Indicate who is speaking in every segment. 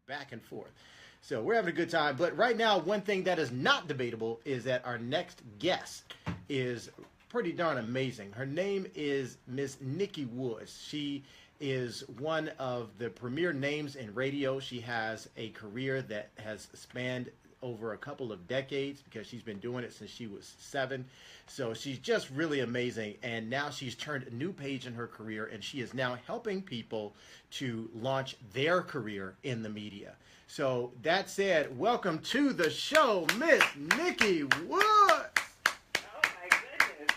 Speaker 1: back and forth. So we're having a good time. But right now, one thing that is not debatable is that our next guest is pretty darn amazing. Her name is Miss Nikki Woods. She is one of the premier names in radio. She has a career that has spanned over a couple of decades because she's been doing it since she was 7. So she's just really amazing. And now she's turned a new page in her career, and she is now helping people to launch their career in the media. So that said, welcome to the show, Miss Nikki Woods.
Speaker 2: Oh my goodness.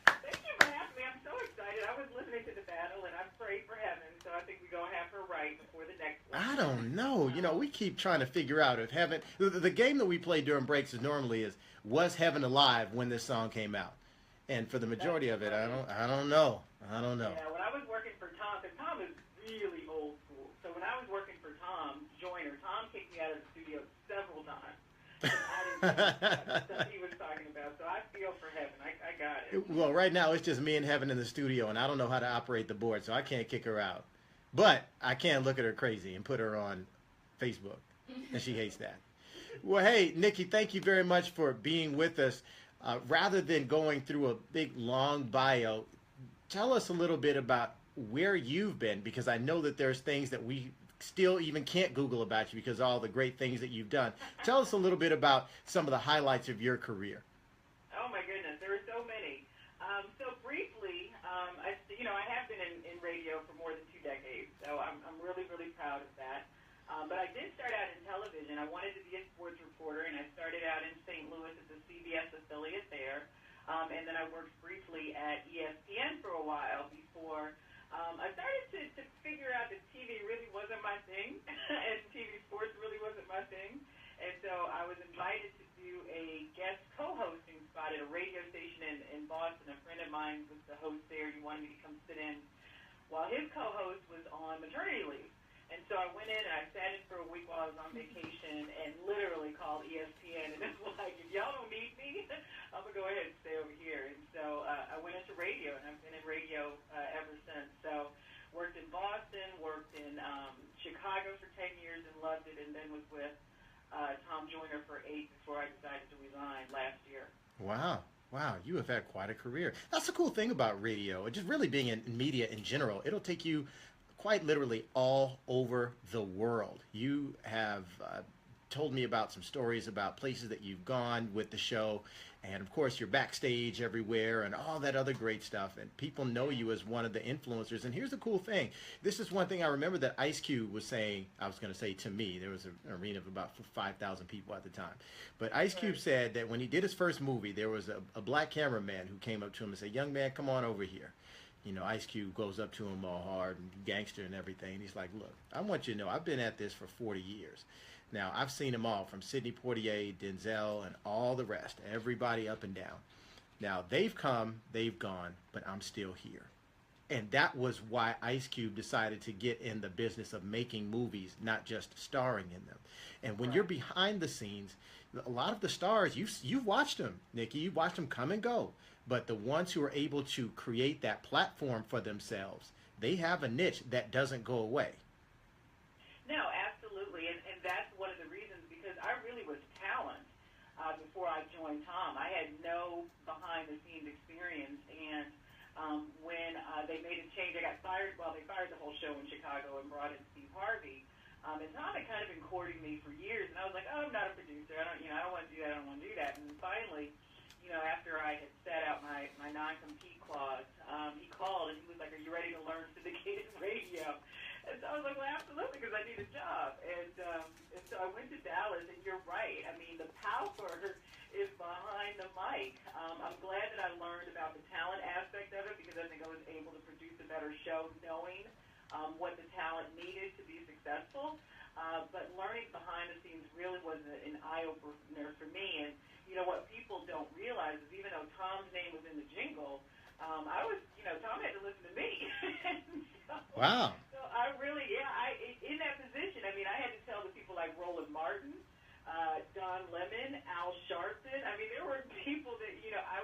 Speaker 2: Thank you for having me. I'm so excited. I was listening to the battle and I've prayed for heaven, so I think we're going to have her right before the next one.
Speaker 1: I don't know. You know, we keep trying to figure out if heaven, the game that we play during breaks is normally is, was heaven alive when this song came out? And for the majority of it, I don't know.
Speaker 2: Yeah, when I was working for Tom, because Tom is really old school. So when I was working for Tom Joyner, Tom kicked me out of the studio several times. And I didn't know the stuff he was talking about. So I feel for heaven. I got it.
Speaker 1: Well, right now it's just me and heaven in the studio, and I don't know how to operate the board, so I can't kick her out. But I can look at her crazy and put her on Facebook, and she hates that. Well, hey, Nikki, thank you very much for being with us. Rather than going through a big, long bio, tell us a little bit about where you've been, because I know that there's things that we still even can't Google about you because of all the great things that you've done. Tell us a little bit about some of the highlights of your career.
Speaker 2: Oh, my goodness. There are so many. So briefly, I have been in radio for more than 2 decades, so I'm really, really proud of that. But I did start out in television. I wanted to be a sports reporter, and I started out in St. Louis at the CBS affiliate there. And then I worked briefly at ESPN for a while before I started to figure out that TV really wasn't my thing, and TV sports really wasn't my thing. And so I was invited to do a guest co-hosting spot at a radio station in Boston. A friend of mine was the host there, and he wanted me to come sit in while his co-host was on maternity leave. And so I went in and I sat in for a week while I was on vacation and literally called ESPN. And it was like, if y'all don't need me, I'm going to go ahead and stay over here. And so I went into radio, and I've been in radio ever since. So worked in Boston, worked in Chicago for 10 years and loved it, and then was with Tom Joyner for 8 before I decided to resign last year.
Speaker 1: Wow. Wow, you have had quite a career. That's the cool thing about radio, just really being in media in general. It'll take you quite literally all over the world. You have told me about some stories about places that you've gone with the show, and of course you're backstage everywhere and all that other great stuff, and people know you as one of the influencers. And here's the cool thing. This is one thing I remember that Ice Cube was saying, I was going to say to me, there was an arena of about 5,000 people at the time, but Ice Cube said that when he did his first movie, there was a black cameraman who came up to him and said, "Young man, come on over here." You know, Ice Cube goes up to him all hard and gangster and everything. And he's like, "Look, I want you to know I've been at this for 40 years. Now, I've seen them all, from Sidney Poitier, Denzel, and all the rest, everybody up and down. Now, they've come, they've gone, but I'm still here." And that was why Ice Cube decided to get in the business of making movies, not just starring in them. And when you're behind the scenes, a lot of the stars, you've watched them, Nikki, you've watched them come and go. But the ones who are able to create that platform for themselves, they have a niche that doesn't go away.
Speaker 2: No, absolutely. And that's one of the reasons, because I really was talent before I joined Tom. I had no behind-the-scenes experience. And when they made a change, I got fired. Well, they fired the whole show in Chicago and brought in Steve Harvey. And Tom had kind of been courting me for years. And I was like, "Oh, I'm not a producer. I don't want to do that. I don't want to do that." And finally, after I had set out my non-compete clause, he called and he was like, "Are you ready to learn syndicated radio?" And so I was like, "Well, absolutely, because I need a job." And so I went to Dallas, and you're right. I mean, the power is behind the mic. I'm glad that I learned about the talent aspect of it, because I think I was able to produce a better show knowing what the talent needed to be successful. But learning behind the scenes really was an eye-opener for me. And what people don't realize is, even though Tom's name was in the jingle, Tom had to listen to me.
Speaker 1: Wow.
Speaker 2: So I really, in that position, I mean, I had to tell the people like Roland Martin, Don Lemon, Al Sharpton. I mean, there were people that, I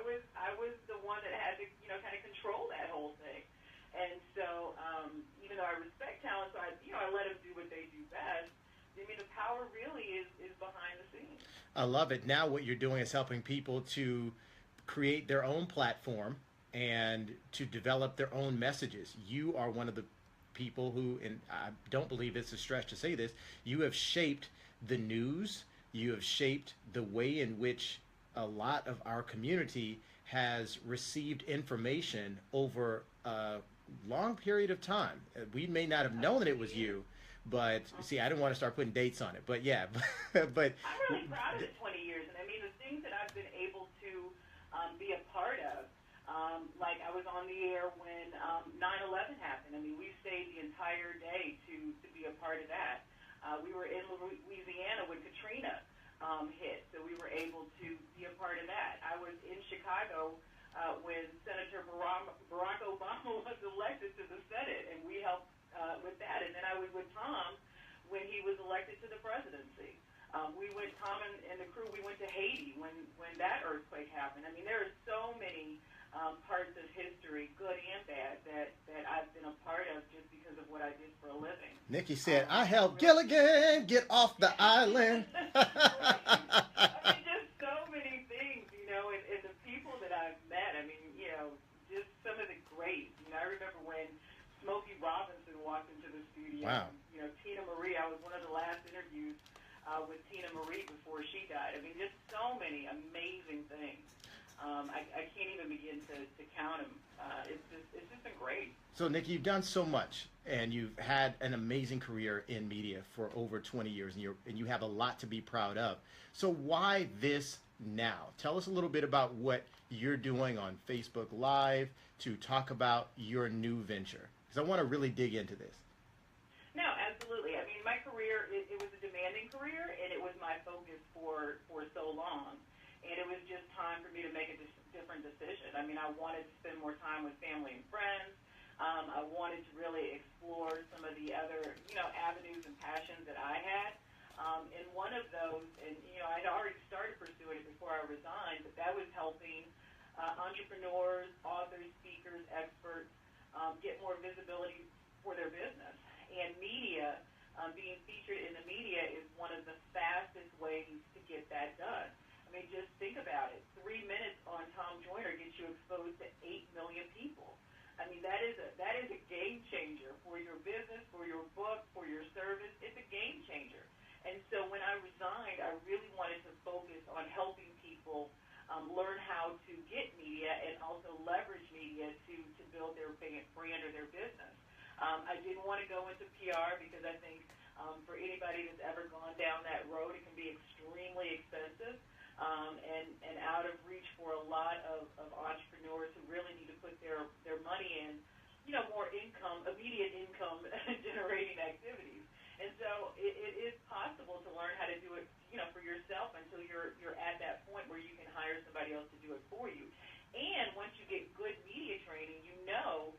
Speaker 2: was the one that had to, kind of control that whole thing. And so, even though I respect talent, so I let them do what they do best. I mean, the
Speaker 1: I love it. Now what you're doing is helping people to create their own platform and to develop their own messages. You are one of the people who, and I don't believe it's a stretch to say this, you have shaped the news, you have shaped the way in which a lot of our community has received information over a long period of time. We may not have known that it was you, but see, I didn't want to start putting dates on it, but yeah, but
Speaker 2: I'm really proud of the 20 years, and I mean the things that I've been able to be a part of. Like I was on the air when 9/11 happened. I mean, we stayed the entire day to be a part of that. We were in Louisiana when Katrina hit, so we were able to be a part of that. I was in Chicago when Senator Barack Obama was elected to the Senate, and we helped with that. And then I was with Tom when he was elected to the presidency. Tom and the crew, we went to Haiti when that earthquake happened. I mean, there are so many parts of history, good and bad, that I've been a part of just because of what I did for a living.
Speaker 1: Nikki said, I helped Gilligan get off the island.
Speaker 2: I mean, just so many things, you know, and the people that I've met, I mean, you know, just some of the greats. You know, I remember when Smokey Robinson walked into the studio.
Speaker 1: Wow.
Speaker 2: You know, Tina Marie, I was one of the last interviews with Tina Marie before she died. I mean, just so many amazing things. I can't even begin to count them. It's just been great.
Speaker 1: So, Nikki, you've done so much, and you've had an amazing career in media for over 20 years, and you have a lot to be proud of. So why this now? Tell us a little bit about what you're doing on Facebook Live to talk about your new venture, because I want to really dig into this.
Speaker 2: No, absolutely. I mean, my career, it was a demanding career, and it was my focus for so long. And it was just time for me to make a different decision. I mean, I wanted to spend more time with family and friends. I wanted to really explore some of the other, you know, avenues and passions that I had. And one of those, and, you know, I'd already started pursuing it before I resigned, but that was helping entrepreneurs, authors, speakers, experts get more visibility for their business. And media, being featured in the media is one of the fastest ways to get that done. I mean, just think about it. 3 minutes on Tom Joyner gets you exposed to 8 million people. I mean, that is a game changer for your business, for your book, for your service. It's a game changer. And so when I resigned, I really wanted to focus on helping people learn how to get media and also leverage media to build their brand or their business. I didn't want to go into PR because I think for anybody that's ever gone down that road, it can be extremely expensive. And out of reach for a lot of entrepreneurs who really need to put their money in, you know, more immediate income generating activities. And so it is possible to learn how to do it, you know, for yourself until you're at that point where you can hire somebody else to do it for you. And once you get good media training, you know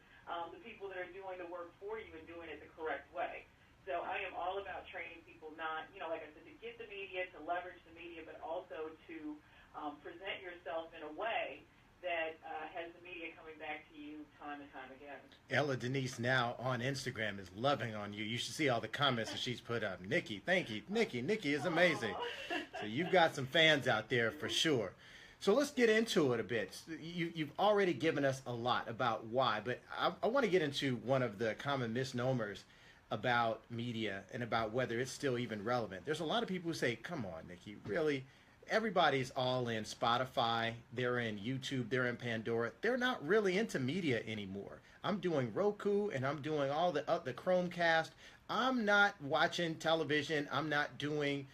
Speaker 2: the people that are doing the work for you and doing it the correct way. So I am all about training people, not, you know, like I said, to get the media, to leverage the media, but also to present yourself in a way that has the media coming back to you time and time again.
Speaker 1: Ella Denise now on Instagram is loving on you. You should see all the comments that she's put up. Nikki, thank you. Nikki is amazing. So you've got some fans out there for sure. So let's get into it a bit. You've already given us a lot about why, but I want to get into one of the common misnomers about media and about whether it's still even relevant. There's a lot of people who say, come on, Nikki, really? Everybody's all in Spotify, they're in YouTube, they're in Pandora. They're not really into media anymore. I'm doing Roku and I'm doing all the Chromecast. I'm not watching television. I'm not doing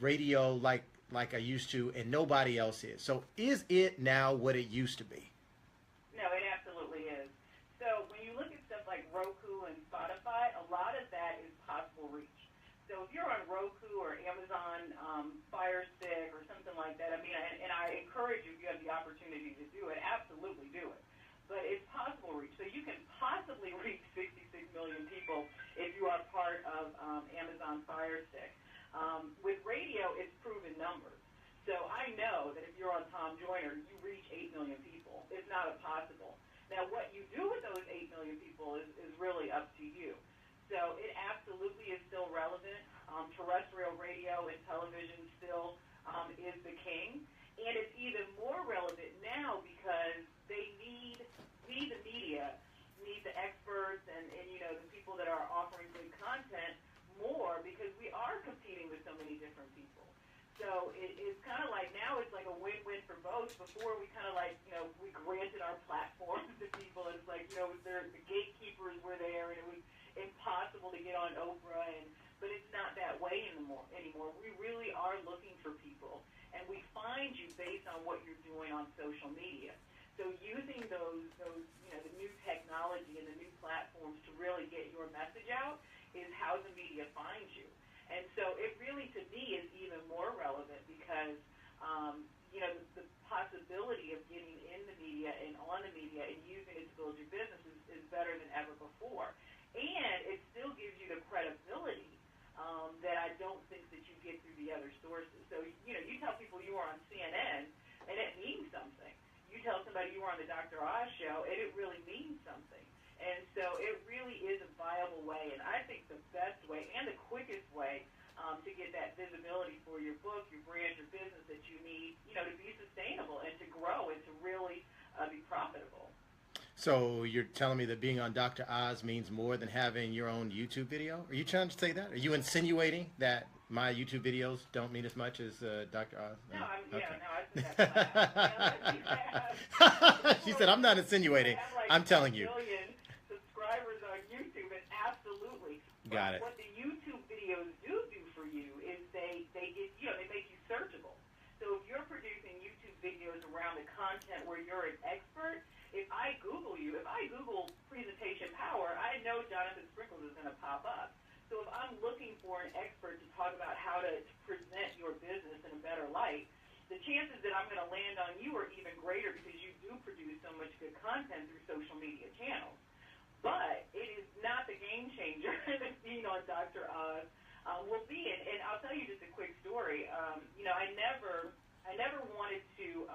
Speaker 1: radio like I used to, and nobody else is. So is it now what it used to be?
Speaker 2: No, it absolutely is. So when you look at stuff like Roku and Spotify, a lot of that is possible reach. So if you're on Roku or Amazon Fire Stick or something like that, I mean, and I encourage you, if you have the opportunity to do it, absolutely do it. But it's possible reach. So you can possibly reach 66 million people if you are part of Amazon Fire Stick. With radio, it's proven numbers. So I know that if you're on Tom Joyner, you reach 8 million people. It's not impossible. Now, what you do with those 8 million people is really up to you. So it absolutely is still relevant. Terrestrial radio and television still king, and it's even more relevant now because we, the media, need the experts and the people that are offering good content more because we are competing with so many different people. So it's kind of like now it's like a win-win for both. Before we kind of like, we granted our platforms to people. It's like, the gatekeepers were there and it was impossible to get on Oprah. But it's not that way anymore. We really are looking for people. And we find you based on what you're doing on social media. So using those the new technology and the new platforms to really get your message out is how the media finds you. And so it really, to me, is even more relevant because, the possibility of getting in the media and on the media and using it to build your business is better than ever before. And it still gives you the credibility that I don't think that you get through the other sources. So, you tell people you were on CNN, and it means something. You tell somebody you were on the Dr. Oz show, and it really means something. And so it really is a viable way, and I think the best way and the quickest way to get that visibility for your book, your brand, your business that you need, to be sustainable and to grow and to really be profitable.
Speaker 1: So you're telling me that being on Dr. Oz means more than having your own YouTube video? Are you trying to say that? Are you insinuating that my YouTube videos don't mean as much as Dr. Oz?
Speaker 2: No, I think that's
Speaker 1: She said, I'm not insinuating. I'm telling you.
Speaker 2: Million subscribers on YouTube, and absolutely.
Speaker 1: Got it.
Speaker 2: What the YouTube videos do for you is they get, they make you searchable. So if you're producing YouTube videos around the content where you're an expert, if I Google presentation power, I know Jonathan Sprinkles is going to pop up. So if I'm looking for an expert to talk about how to present your business in a better light, the chances that I'm going to land on you are even greater because you do produce so much good content through social media channels. But it is not the game changer that being on Dr. Oz will be. And I'll tell you just a quick story. I never wanted to,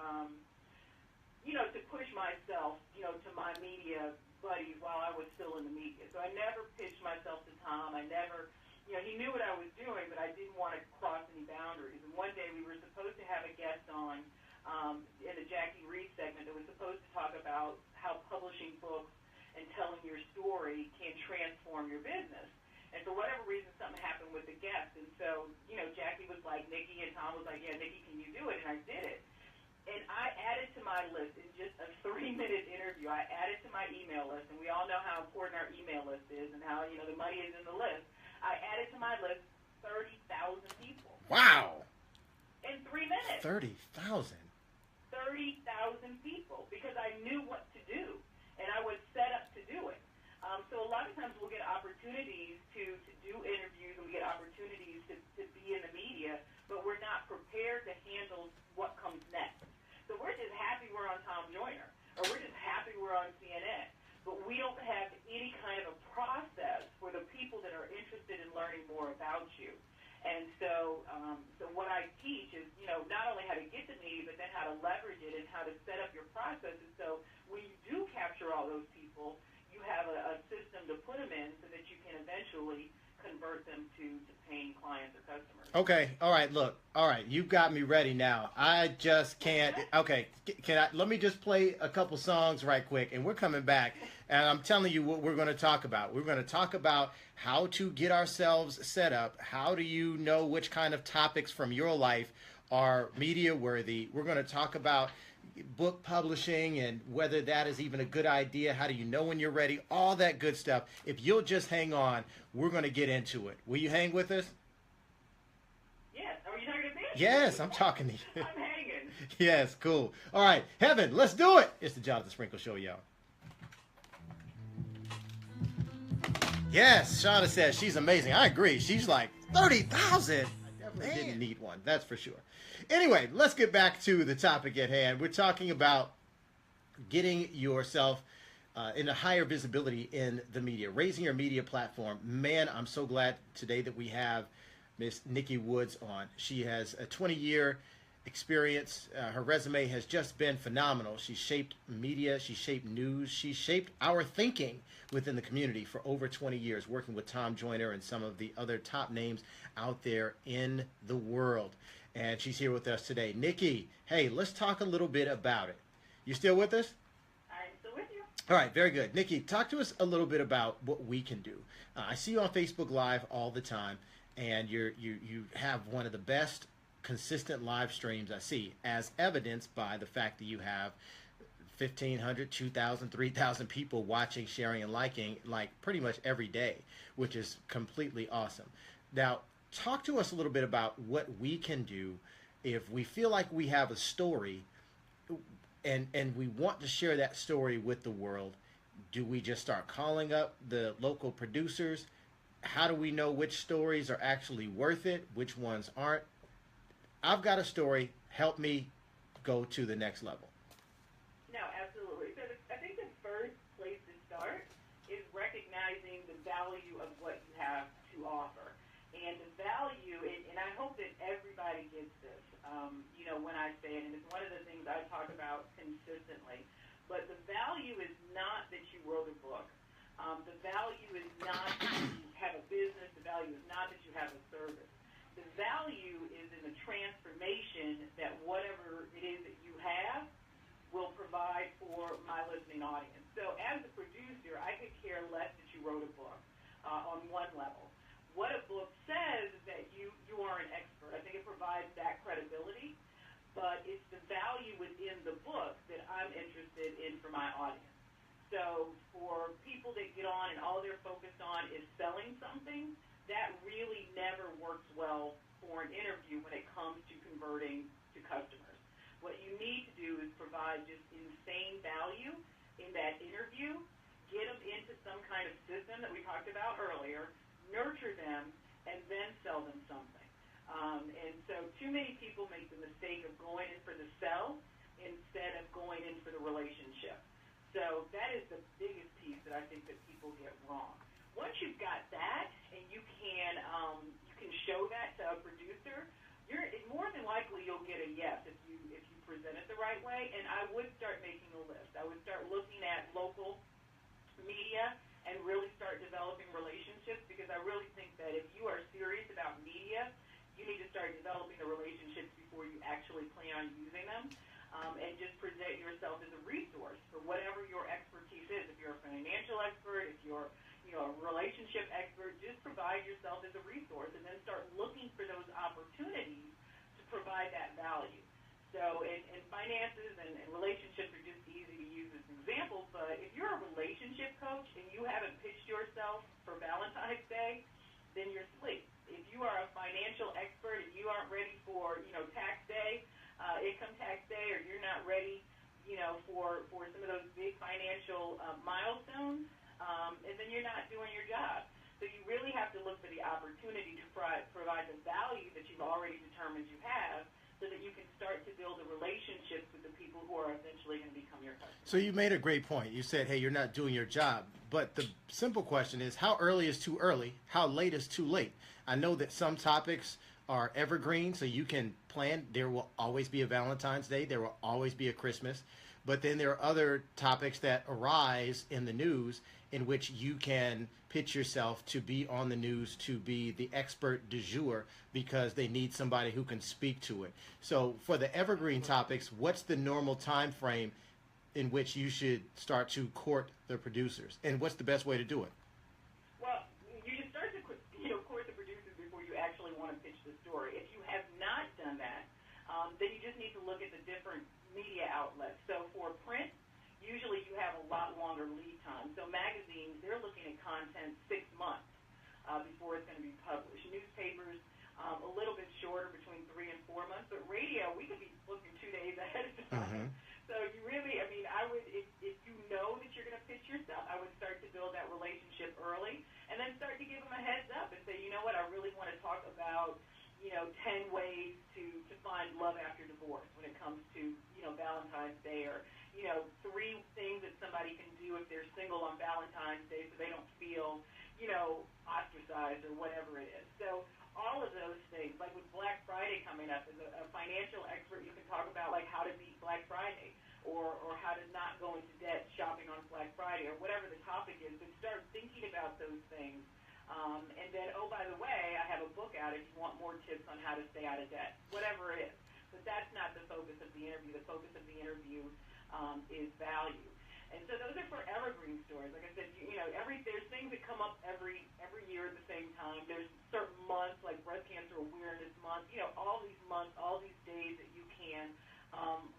Speaker 2: to push myself, to my media buddies while I was still in the media. So I never pitched myself to Tom. I never, he knew what I was doing, but I didn't want to cross any boundaries. And one day we were supposed to have a guest on in the Jackie Reed segment that was supposed to talk about how publishing books and telling your story can transform your business. And for whatever reason, something happened with the guest. And so, Jackie was like, Nikki, and Tom was like, yeah, Nikki, can you do it? And I did it. And I added to my list in just a 3-minute interview. I added to my email list, and we all know how important our email list is and how, the money is in the list. I added to my list 30,000 people.
Speaker 1: Wow.
Speaker 2: In 3 minutes.
Speaker 1: 30,000.
Speaker 2: 30,000 people because I knew what to do, and I was set up to do it. So a lot of times we'll get opportunities to do interviews, and we get opportunities to be in the media, but we're not prepared to handle what comes next. So we're just happy we're on Tom Joyner, or we're just happy we're on CNN. But we don't have any kind of a process for the people that are interested in learning more about you. And so what I teach is, not only how to get the media, but then how to leverage it and how to set up your processes. So when you do capture all those people, you have a system to put them in so that you can eventually convert them to paying clients or customers.
Speaker 1: Okay. All right. Look. All right. You've got me ready now. I just can't. Okay. Let me just play a couple songs right quick, and we're coming back. And I'm telling you what we're going to talk about. We're going to talk about how to get ourselves set up. How do you know which kind of topics from your life are media worthy? We're going to talk about book publishing and whether that is even a good idea. How do you know when you're ready? All that good stuff. If you'll just hang on, we're going to get into it. Will you hang with us?
Speaker 2: Yes. Are you talking to me?
Speaker 1: Yes, I'm talking to you.
Speaker 2: I'm hanging.
Speaker 1: Yes, cool. All right, Heaven, let's do it. It's the Jonathan Sprinkle Show, y'all. Yes, Shauna says she's amazing. I agree. She's like 30,000. I definitely didn't need one. That's for sure. Anyway, let's get back to the topic at hand. We're talking about getting yourself in a higher visibility in the media, raising your media platform. Man, I'm so glad today that we have Miss Nikki Woods on. She has a 20-year experience. Her resume has just been phenomenal. She shaped media. She shaped news. She shaped our thinking within the community for over 20 years, working with Tom Joyner and some of the other top names out there in the world. and she's here with us today. Nikki, hey, let's talk a little bit about it. You still with us?
Speaker 2: I'm still with you.
Speaker 1: All right, very good. Nikki, talk to us a little bit about what we can do. I see you on Facebook Live all the time, and you have one of the best consistent live streams I see, as evidenced by the fact that you have 1,500, 2,000, 3,000 people watching, sharing, and liking like pretty much every day, which is completely awesome. Now, talk to us a little bit about what we can do if we feel like we have a story and we want to share that story with the world. Do we just start calling up the local producers? How do we know which stories are actually worth it, which ones aren't? I've got a story. Help me go to the next level.
Speaker 2: No, absolutely. So I think the first place to start is recognizing the value of what you have to offer. And the value, and I hope that everybody gets this, when I say it, and it's one of the things I talk about consistently, but the value is not that you wrote a book. The value is not that you have a business. The value is not that you have a service. The value is in the transformation that whatever it is that you have will provide for my listening audience. So as a producer, I could care less that you wrote a book on one level. What a book says is that you are an expert. I think it provides that credibility, but it's the value within the book that I'm interested in for my audience. So for people that get on and all they're focused on is selling something, that really never works well for an interview when it comes to converting to customers. What you need to do is provide just insane value in that interview, get them into some kind of system that we talked about earlier, nurture them, and then sell them something. And so too many people make the mistake of going in for the sell instead of going in for the relationship. So that is the biggest piece that I think that people get wrong. Once you've got that and you can show that to a producer, more than likely you'll get a yes if you present it the right way. And I would start making a list. I would start looking at local media and really start developing relationships, because I really think that if you are serious about media, you need to start developing the relationships before you actually plan on using them, and just present yourself as a resource for whatever your expertise is. If you're a financial expert, if you're a relationship expert, just provide yourself as a resource and then start looking for those opportunities to provide that value. So, and finances and relationships are just easy to use as examples, but if you're a relationship coach and you haven't pitched yourself for Valentine's Day, then you're asleep. If you are a financial expert and you aren't ready for, tax day, income tax day, or you're not ready, for some of those big financial milestones, and then you're not doing your job. So you really have to look for the opportunity to provide the value that you've already determined you have, so that you can start to build the relationships with the people who are eventually going to become your customers.
Speaker 1: So you made a great point. You said, hey, you're not doing your job. But the simple question is, how early is too early? How late is too late? I know that some topics are evergreen, so you can plan. There will always be a Valentine's Day. There will always be a Christmas. But then there are other topics that arise in the news in which you can pitch yourself to be on the news, to be the expert du jour, because they need somebody who can speak to it. So for the evergreen topics, what's the normal time frame in which you should start to court the producers? And what's the best way to do it?
Speaker 2: Well, you should start to court the producers before you actually want to pitch the story. If you have not done that, then you just need to look at the different media outlets. So for print, usually you have a lot longer lead time. So magazines, they're looking at content 6 months before it's going to be published. Newspapers, a little bit shorter, between 3 and 4 months. But radio, we could be looking 2 days ahead of time. So you really, I would, if you know that you're going to pitch yourself, I would start to build that relationship early, and then start to give them a heads up and say, you know what, I really want to talk about, 10 ways to find love after divorce when it comes to, Valentine's Day, or, 3 things that somebody can do if they're single on Valentine's Day so they don't feel, ostracized or whatever it is. So all of those things, like with Black Friday coming up, as a financial expert, is value. And so those are for evergreen stories. Like I said, there's things that come up every year at the same time. There's certain months like Breast Cancer Awareness Month. All these months, all these days that you can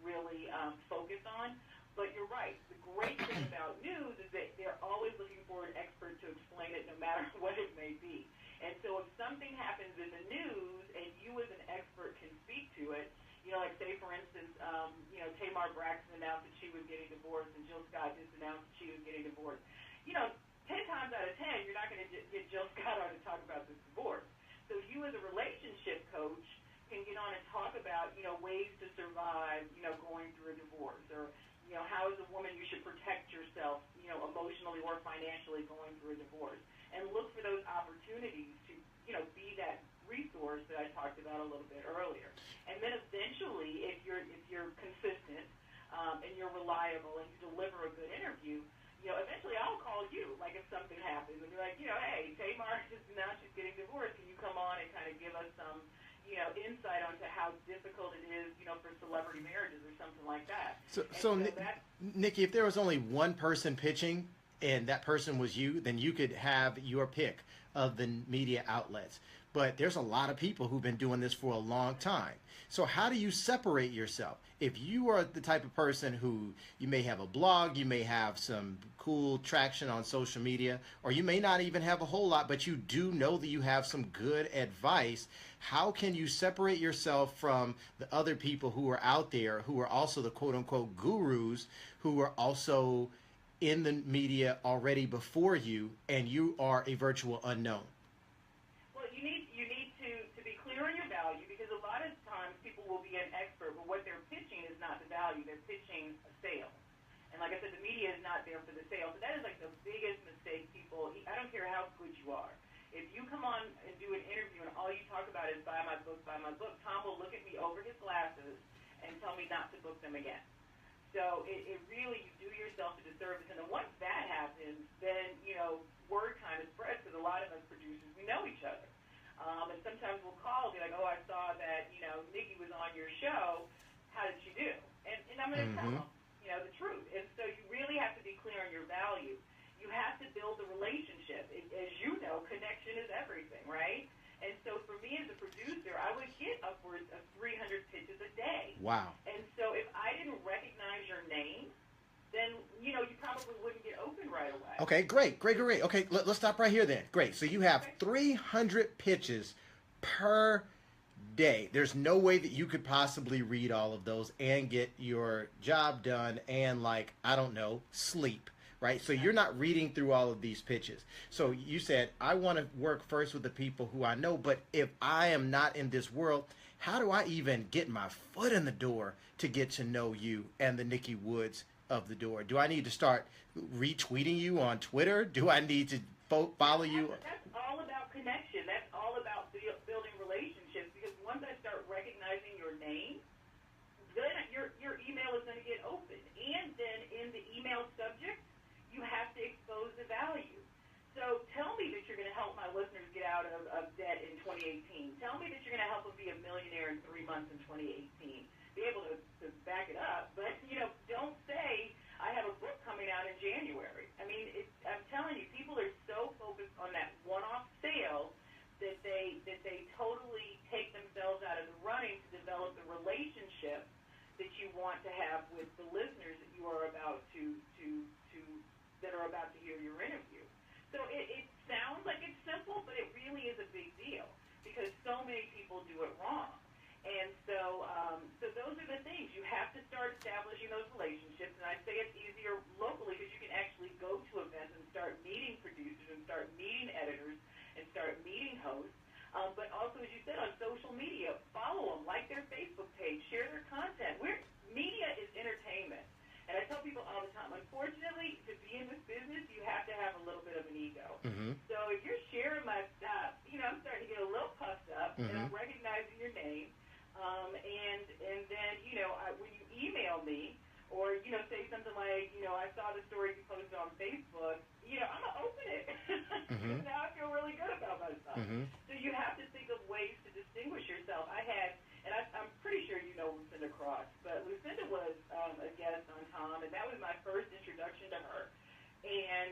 Speaker 2: really focus on. But you're right. The great thing about news is that they're always looking for an expert to explain it, no matter what it may be. And so if something happens in the news and you as an expert can speak to it, like say for instance, Tamar Braxton announced that she was getting divorced, and Jill Scott just announced that she was getting divorced. 10 times out of 10, you're not going to get Jill Scott on to talk about this divorce. So you as a relationship coach can get on and talk about, ways to survive, going through a divorce, or, how as a woman you should protect yourself, emotionally or financially going through a divorce, and look for those opportunities to, be that resource that I talked about a little bit earlier. And then eventually, if you're consistent and you're reliable and you deliver a good interview, eventually I'll call you, like if something happens, and be like, hey, Tamar just announced she's getting divorced. Can you come on and kind of give us some, insight onto how difficult it is, for celebrity marriages or something like that. So
Speaker 1: Nikki, if there was only one person pitching and that person was you, then you could have your pick of the media outlets. But there's a lot of people who've been doing this for a long time. So how do you separate yourself? If you are the type of person who you may have a blog, you may have some cool traction on social media, or you may not even have a whole lot, but you do know that you have some good advice, how can you separate yourself from the other people who are out there who are also the quote-unquote gurus, who are also in the media already before you, and you are a virtual unknown?
Speaker 2: You need to be clear on your value, because a lot of times people will be an expert, but what they're pitching is not the value. They're pitching a sale. And like I said, the media is not there for the sale. So that is like the biggest mistake people, I don't care how good you are. If you come on and do an interview and all you talk about is buy my book, Tom will look at me over his glasses and tell me not to book them again. So it really, you do yourself a disservice. And then once that happens, then, word kind of spreads, because a lot of us producers, we know each other. And sometimes we'll call and be like, oh, I saw that, Nikki was on your show. How did she do? And I'm going to tell them, the truth. And so you really have to be clear on your value. You have to build a relationship. As you know, connection is everything, right? And so for me as a producer, I would get upwards of 300 pitches a day.
Speaker 1: Wow.
Speaker 2: And so if I didn't recognize your name, then, you probably wouldn't get open right away.
Speaker 1: Okay, great. Okay, let's stop right here then. Great. So you have 300 pitches per day. There's no way that you could possibly read all of those and get your job done and, sleep, right? So you're not reading through all of these pitches. So you said, I want to work first with the people who I know, but if I am not in this world, how do I even get my foot in the door to get to know you and the Nikki Woods of the door? Do I need to start retweeting you on Twitter? Do I need to follow you?
Speaker 2: That's all about connection. That's all about building relationships, because once I start recognizing your name, then your email is going to get open. And then in the email subject, you have to expose the value. So tell me that you're going to help my listeners get out of debt in 2018. Tell me that you're going to help them be a millionaire in 3 months in 2018. Be able to back it up, but don't say I have a book coming out in January. I mean, I'm telling you, people are so focused on that one-off sale that they totally take themselves out of the running to develop the relationship that you want to have with the listeners that you are about to that are about to hear your interview. So it sounds like it's simple, but it really is a big deal, because so many people do it wrong. And so those are the things. You have to start establishing those relationships. And I say it's easier locally because you can actually go to events and start meeting producers and start meeting editors and start meeting hosts. But also, as you said, on social media, follow them, like their Facebook page, share their content. Media is entertainment. And I tell people all the time, unfortunately, to be in this business, you have to have a little bit of an ego.
Speaker 1: Mm-hmm.
Speaker 2: So if you're sharing my stuff, I'm starting to get a little puffed up, and I'm recognizing your name. And then, when you email me or, say something like, I saw the story you posted on Facebook, I'm going to open it. Now I feel really good about myself. So you have to think of ways to distinguish yourself. I had, and I'm pretty sure you know Lucinda Cross, but Lucinda was a guest on Tom, and that was my first introduction to her. And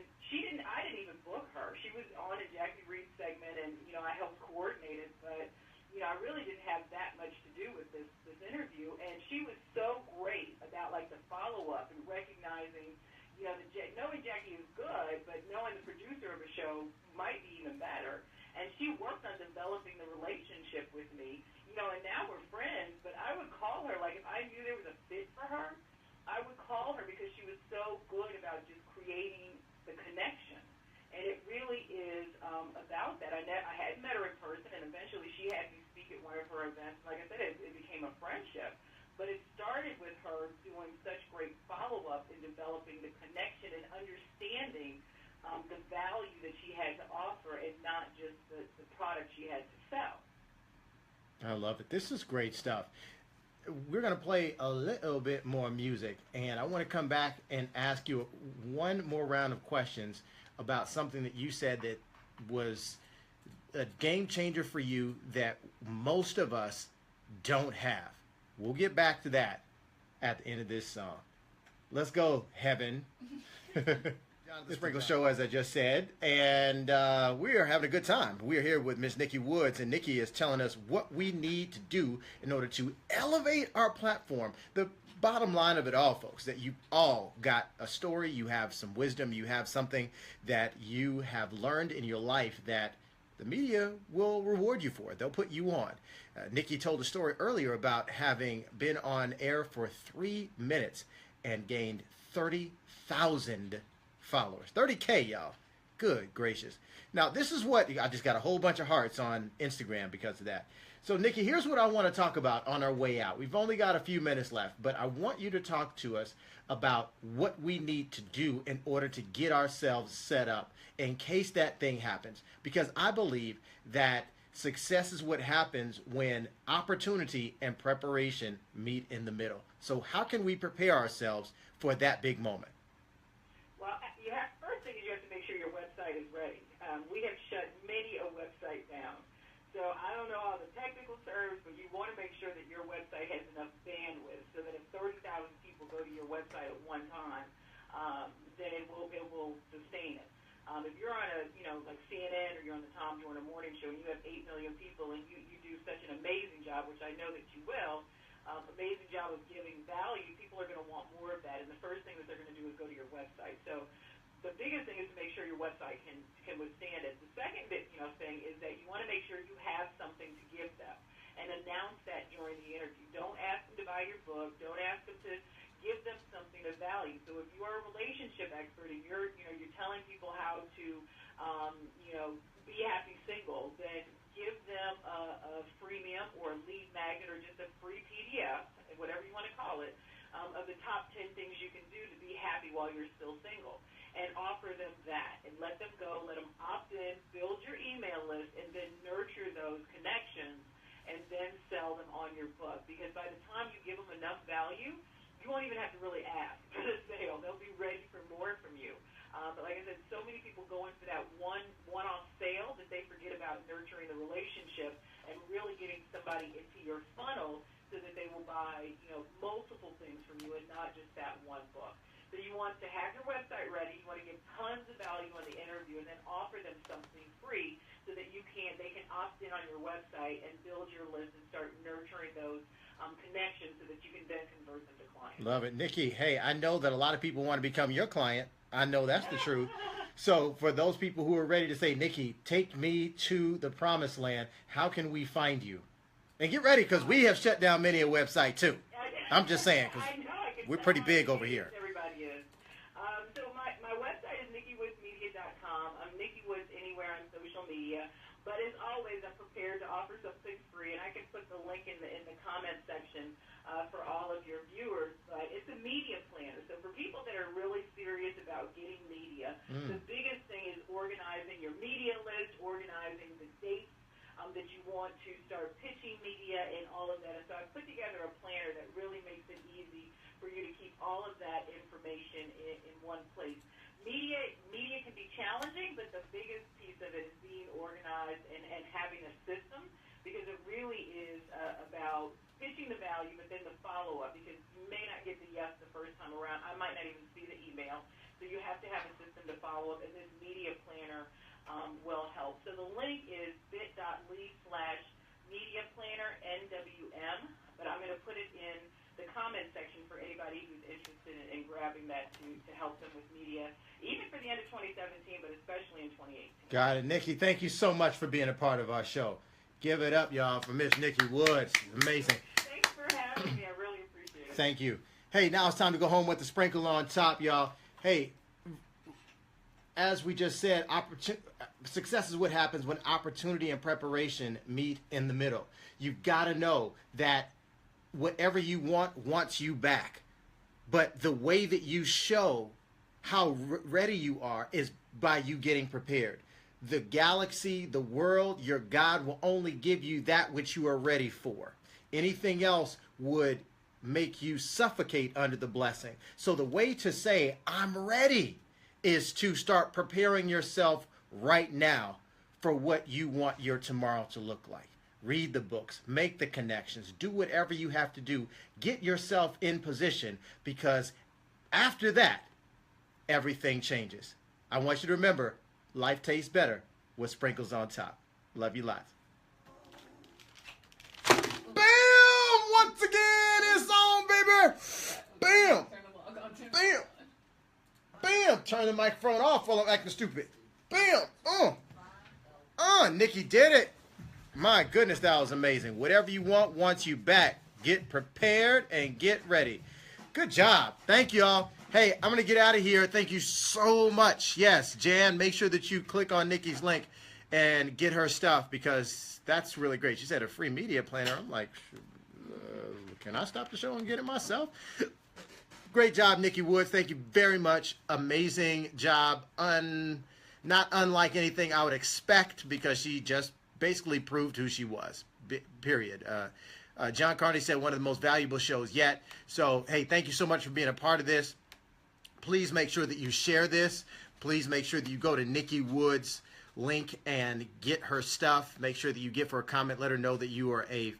Speaker 2: I didn't even book her. She was on a Jackie Reed segment, and, I helped coordinate it, but, I really didn't have that much to do with this interview. And she was so great about, like, the follow-up and recognizing, knowing Jackie is good, but knowing the producer of a show might be even better. And she worked on developing the relationship with me, and now we're friends, but I would call her, like, if I knew there was a fit for her, I would call her because she was so good about just creating the connection. And it really is about that. I hadn't met her in person, and eventually she had me speak at one of her events. Like I said, it became a friendship. But it started with her doing such great follow-up in developing the connection and understanding the value that she had to offer and not just the product she had to sell.
Speaker 1: I love it. This is great stuff. We're going to play a little bit more music, and I want to come back and ask you one more round of questions about something that you said that was a game changer for you that most of us don't have. We'll get back to that at the end of this song. Let's go, Heaven. The Sprinkle Show, as I just said, and we are having a good time. We are here with Miss Nikki Woods, and Nikki is telling us what we need to do in order to elevate our platform. The bottom line of it all, folks, that you all got a story, you have some wisdom, you have something that you have learned in your life that the media will reward you for. They'll put you on. Nikki told a story earlier about having been on air for 3 minutes and gained 30,000 followers. 30K, y'all. Good gracious. Now, this is what, I just got a whole bunch of hearts on Instagram because of that. So, Nikki, here's what I want to talk about on our way out. We've only got a few minutes left, but I want you to talk to us about what we need to do in order to get ourselves set up in case that thing happens. Because I believe that success is what happens when opportunity and preparation meet in the middle. So how can we prepare ourselves for that big moment?
Speaker 2: Well, first thing is you have to make sure your website is ready. We have shut many a website down. So I don't know all the technical terms, but you want to make sure that your website has enough bandwidth so that if 30,000 people go to your website at one time, then it will sustain it. If you're on like CNN or you're on the Tom Joyner Morning Show and you have 8 million people and you do such an amazing job, which I know that you will, amazing job of giving value, people are going to want more of that. And the first thing that they're going to do is go to your website. So the biggest thing is to make sure your website can withstand it. The second thing is that you want to make sure you have something to give them and announce that during the interview. Don't ask them to buy your book. Don't ask them to give them something of value. So if you are a relationship expert and you're telling people how to be happy single, then give them a freemium or a lead magnet or just a free PDF, whatever you want to call it, of the top 10 things you can do to be happy while you're still single. And offer them that and let them go, let them opt in, build your email list, and then nurture those connections and then sell them on your book. Because by the time you give them enough value, you won't even have to really ask for the sale. They'll be ready for more from you. But like I said, so many people go in for that one-off sale that they forget about nurturing the relationship and really getting somebody into your funnel so that they will buy, multiple things from you and not just that one book. So you want to have your website ready. You want to give tons of value on the interview and then offer them something free so that they can opt in on your website and build your list and start nurturing those connections so that you can then convert them to clients.
Speaker 1: Love it. Nikki, hey, I know that a lot of people want to become your client. I know that's the truth. So for those people who are ready to say, Nikki, take me to the promised land, how can we find you? And get ready, because we have shut down many a website too. I'm just saying, because we're pretty big over here.
Speaker 2: Everybody is. So my website is NikkiWoodsMedia.com. I'm Nikki Woods anywhere on social media. But as always, I'm prepared to offer something free, and I can put the link in the comment section for all of your viewers. But it's a media planner. So for people that are really serious about getting media, the biggest thing is organizing your media list, organizing the dates that you want to start pitching media and all of that. And so I put together a planner that really makes it easy for you to keep all of that information in one place. Media can be challenging, but the biggest piece of it is being organized and having a system, because it really is about pitching the value, but then the follow-up, because you may not get the yes the first time around. I might not even see the email. So you have to have a system to follow up, and this media planner will help. So the link is bit.ly/media planner NWM, but I'm going to put it in the comment section for anybody who's interested in grabbing that to help them with media, even for the end of 2017, but especially in 2018.
Speaker 1: Got it. Nikki, thank you so much for being a part of our show. Give it up, y'all, for Miss Nikki Woods. Amazing.
Speaker 2: Thanks for having me. I really appreciate it.
Speaker 1: Thank you. Hey, now it's time to go home with the sprinkle on top, y'all. Hey, as we just said, success is what happens when opportunity and preparation meet in the middle. You've got to know that whatever you want wants you back. But the way that you show how ready you are is by you getting prepared. The galaxy, the world, your God will only give you that which you are ready for. Anything else would make you suffocate under the blessing. So the way to say, I'm ready, is to start preparing yourself right now for what you want your tomorrow to look like. Read the books, make the connections, do whatever you have to do. Get yourself in position, because after that, everything changes. I want you to remember, life tastes better with sprinkles on top. Love you lots. Bam! Once again, it's on, baby. Bam! Bam! Bam! Turn the microphone off while I'm acting stupid. Bam! Nikki did it. My goodness, that was amazing. Whatever you want wants you back. Get prepared and get ready. Good job. Thank you all. Hey, I'm going to get out of here. Thank you so much. Yes, Jan, make sure that you click on Nikki's link and get her stuff, because that's really great. She said a free media planner. I'm like, can I stop the show and get it myself? Great job, Nikki Woods. Thank you very much. Amazing job. Not unlike anything I would expect, because she just basically proved who she was, period. John Carney said one of the most valuable shows yet. So, hey, thank you so much for being a part of this. Please make sure that you share this. Please make sure that you go to Nikki Woods' link and get her stuff. Make sure that you give her a comment. Let her know that you are a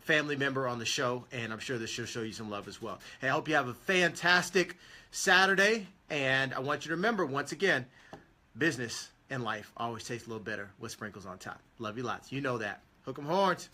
Speaker 1: family member on the show, and I'm sure that she'll show you some love as well. Hey, I hope you have a fantastic Saturday, and I want you to remember, once again, business and life always tastes a little better with sprinkles on top. Love you lots. You know that. Hook 'em horns.